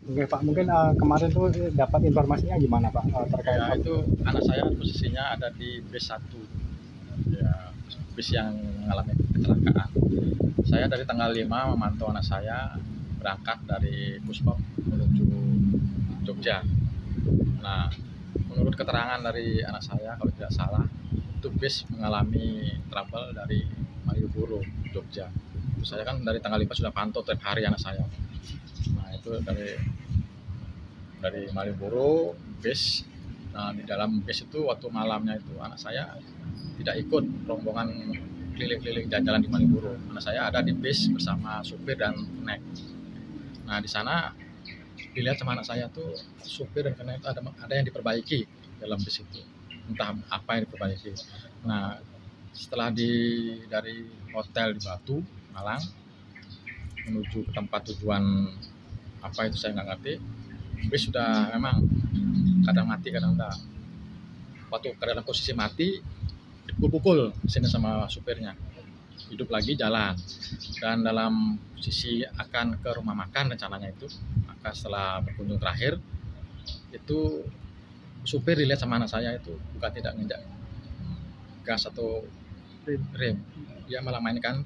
Oke Pak, mungkin kemarin tuh dapat informasinya gimana Pak terkait Ya, itu anak saya posisinya ada di bis 1, ya, bis yang mengalami kecelakaan. Saya dari tanggal 5 memantau anak saya berangkat dari Puspom menuju Jogja. Nah, menurut keterangan dari anak saya, kalau tidak salah, itu bis mengalami trouble dari Malioboro, Jogja. Itu saya kan dari tanggal 5 sudah pantau tiap hari anak saya. Nah, itu dari Malioboro bis. Nah, di dalam bis itu waktu malamnya itu anak saya tidak ikut rombongan keliling-keliling jalan-jalan di Malioboro. Anak saya ada di bis bersama supir dan kenek. Nah, di sana dilihat sama anak saya tuh supir dan kenek itu ada yang diperbaiki dalam bis itu. Entah apa yang diperbaiki. Nah, setelah dari hotel di Batu, Malang, menuju ke tempat tujuan apa itu saya nggak ngerti. Bis sudah memang kadang mati kadang enggak. Waktu dalam posisi mati dipukul-pukul sini sama supirnya, hidup lagi jalan. Dan dalam posisi akan ke rumah makan rencananya itu, maka setelah berkunjung terakhir itu supir dilihat sama anak saya itu bukan tidak nginjak gas atau rem, dia malah mainkan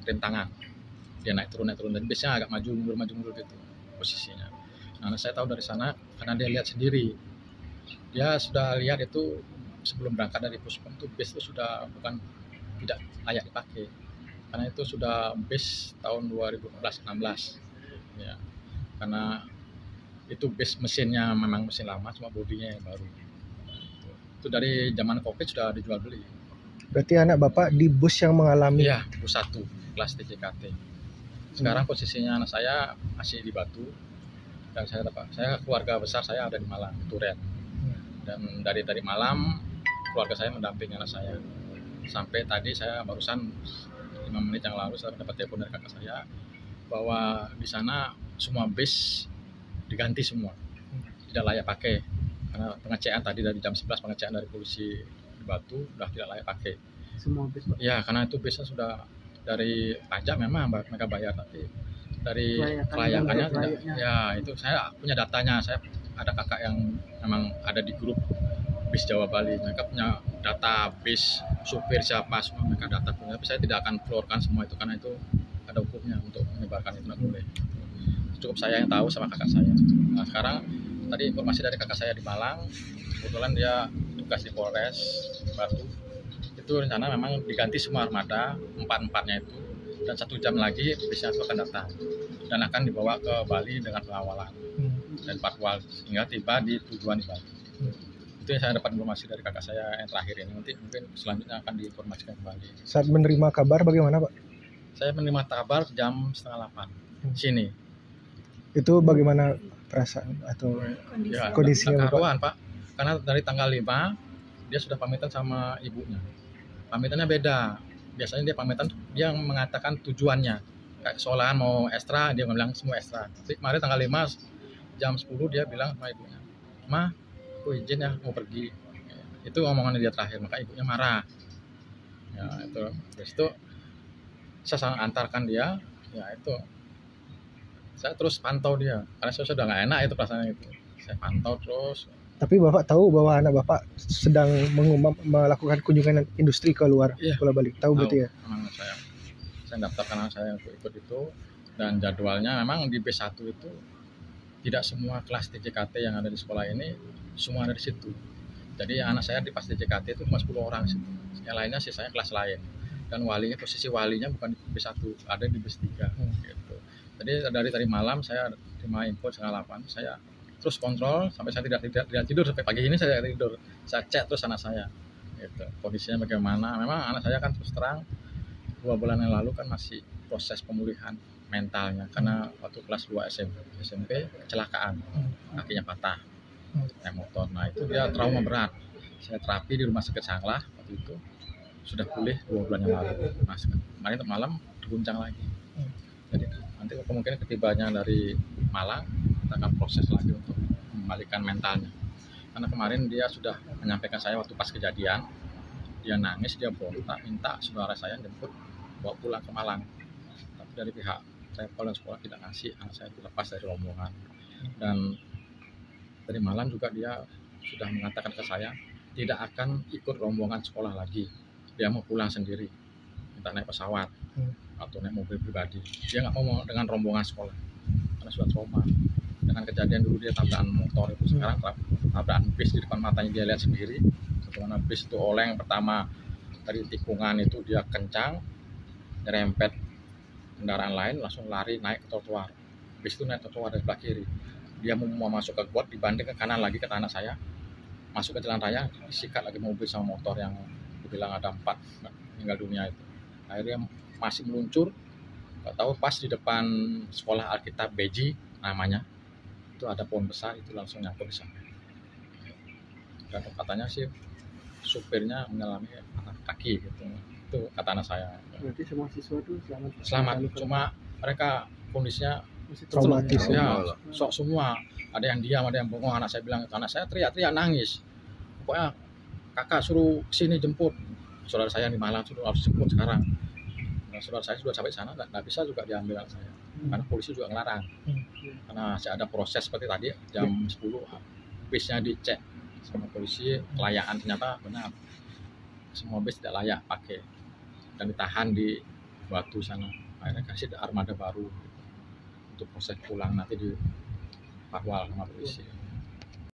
rem tangan. Dia naik turun dan bisnya agak maju mundur gitu posisinya. Nah, saya tahu dari sana karena dia lihat sendiri. Dia sudah lihat itu sebelum berangkat dari Puspom itu bis itu sudah bukan tidak layak dipakai. Karena itu sudah bis tahun 2014-16. Ya. Karena itu bis mesinnya memang mesin lama, cuma bodinya yang baru. Itu dari zaman Covid sudah dijual beli. Berarti anak Bapak di bus yang mengalami? Iya, bus 1 kelas TJKT. Sekarang posisinya anak saya masih di Batu. Dan saya keluarga besar saya ada di Malang, Duren. Dan dari malam keluarga saya mendampingi anak saya sampai tadi saya barusan 5 menit yang lalu saya dapat telepon dari kakak saya bahwa di sana semua bis diganti semua, tidak layak pakai karena pengecekan tadi dari jam 11 pengecekan dari polisi di Batu sudah tidak layak pakai semua bis Pak? Ya, karena itu bisnya sudah dari pajak memang mereka bayar, tapi dari kelayakannya tidak. Ya, itu saya punya datanya. Saya ada kakak yang memang ada di grup bis Jawa Bali. Mereka punya data bis, supir siapa, semua mereka data punya. Tapi saya tidak akan keluarkan semua itu karena itu ada hukumnya untuk menyebarkan itu, tidak boleh. Cukup saya yang tahu sama kakak saya. Nah, sekarang tadi informasi dari kakak saya di Malang, kebetulan dia tugas di Polres Batu. Itu rencana memang diganti semua armada, 4-4-nya itu. Dan 1 jam lagi bisnya itu akan datang dan akan dibawa ke Bali dengan pengawalan dan patwal sehingga tiba di tujuan di Bali. Itu yang saya dapat informasi dari kakak saya yang terakhir ini. Nanti mungkin selanjutnya akan diinformasikan kembali. Saat menerima kabar bagaimana Pak? Saya menerima kabar jam 7:30 sini. Itu bagaimana perasaan atau kondisinya Pak? Karena dari tanggal 5 dia sudah pamitan sama ibunya. Pamitannya beda. Biasanya dia pamitan, dia mengatakan tujuannya. Kayak sekolahan mau ekstra, dia bilang semua ekstra. Tapi kemarin tanggal 5 jam 10 dia bilang sama ibunya, "Ma, aku izin ya mau pergi." Itu omongan dia terakhir, maka ibunya marah. Ya, itu. Terus itu saya antarkan dia, ya itu. Saya terus pantau dia, karena saya sudah nggak enak itu perasaannya itu. Saya pantau terus. Tapi Bapak tahu bahwa anak Bapak sedang melakukan kunjungan industri ke luar Pulau Bali? Tahu berarti ya? Memang saya daftarkan anak saya untuk ikut itu, dan jadwalnya memang di B1 itu tidak semua kelas TJKT yang ada di sekolah ini semua ada di situ. Jadi anak saya di pas TJKT itu cuma 10 orang situ. Yang lainnya sisanya kelas lain. Dan posisi walinya bukan di B1, ada di B3 gitu. Jadi dari malam saya terima info 7:30, saya terus kontrol sampai saya tidak tidur sampai pagi ini. Saya tidur, saya cek terus anak saya gitu, kondisinya bagaimana. Memang anak saya kan terus terang 2 bulan yang lalu kan masih proses pemulihan mentalnya karena waktu kelas 2 SMP kecelakaan, kakinya patah naik motor. Nah, itu dia trauma berat. Saya terapi di rumah sakit Sanglah waktu itu, sudah pulih 2 bulan yang lalu. Nah, kemarin malam terguncang lagi. Jadi nanti kemungkinan ketibanya dari Malang kita akan proses lagi untuk mengembalikan mentalnya. Karena kemarin dia sudah menyampaikan saya waktu pas kejadian, dia nangis, dia bontak, minta saudara saya jemput bawa pulang ke Malang. Tapi dari pihak travel dan sekolah tidak ngasih anak saya dilepas dari rombongan. Dan dari malam juga dia sudah mengatakan ke saya tidak akan ikut rombongan sekolah lagi, dia mau pulang sendiri, minta naik pesawat atau naik mobil pribadi, dia nggak mau dengan rombongan sekolah karena sudah trauma dengan kejadian dulu dia tabrakan motor itu. Sekarang tabrakan bis di depan matanya dia lihat sendiri bagaimana bis itu oleng. Pertama dari tikungan itu dia kencang nyerempet kendaraan lain, langsung lari naik ke trotoar. Bis itu naik trotoar dari sebelah kiri, dia mau masuk ke got, dibanding ke kanan lagi ke tanah saya, masuk ke jalan raya, disikat lagi mobil sama motor yang dibilang ada 4 meninggal dunia itu. Akhirnya masih meluncur, nggak tahu pas di depan sekolah Alkitab Beji namanya, itu ada pohon besar, itu langsung nyangkut di sana. Dan katanya sih supirnya mengalami patah kaki gitu, itu kata anak saya. Berarti semua siswa itu Selamat, cuma mereka kondisinya Traumatis ya, sok semua, ada yang diam, ada yang bengong. Anak saya bilang, anak saya teriak-teriak nangis, pokoknya kakak suruh sini jemput. Saudara saya di Malang suruh harus jemput sekarang. Nah, saudara saya sudah sampai sana, nggak bisa juga diambil anak saya karena polisi juga ngelarang. Karena masih ada proses seperti tadi jam 10 bisnya dicek sama polisi kelayakan, ternyata benar semua bis tidak layak pakai dan ditahan di Batu sana. Akhirnya kasih armada baru untuk proses pulang nanti di Parwal sama polisi.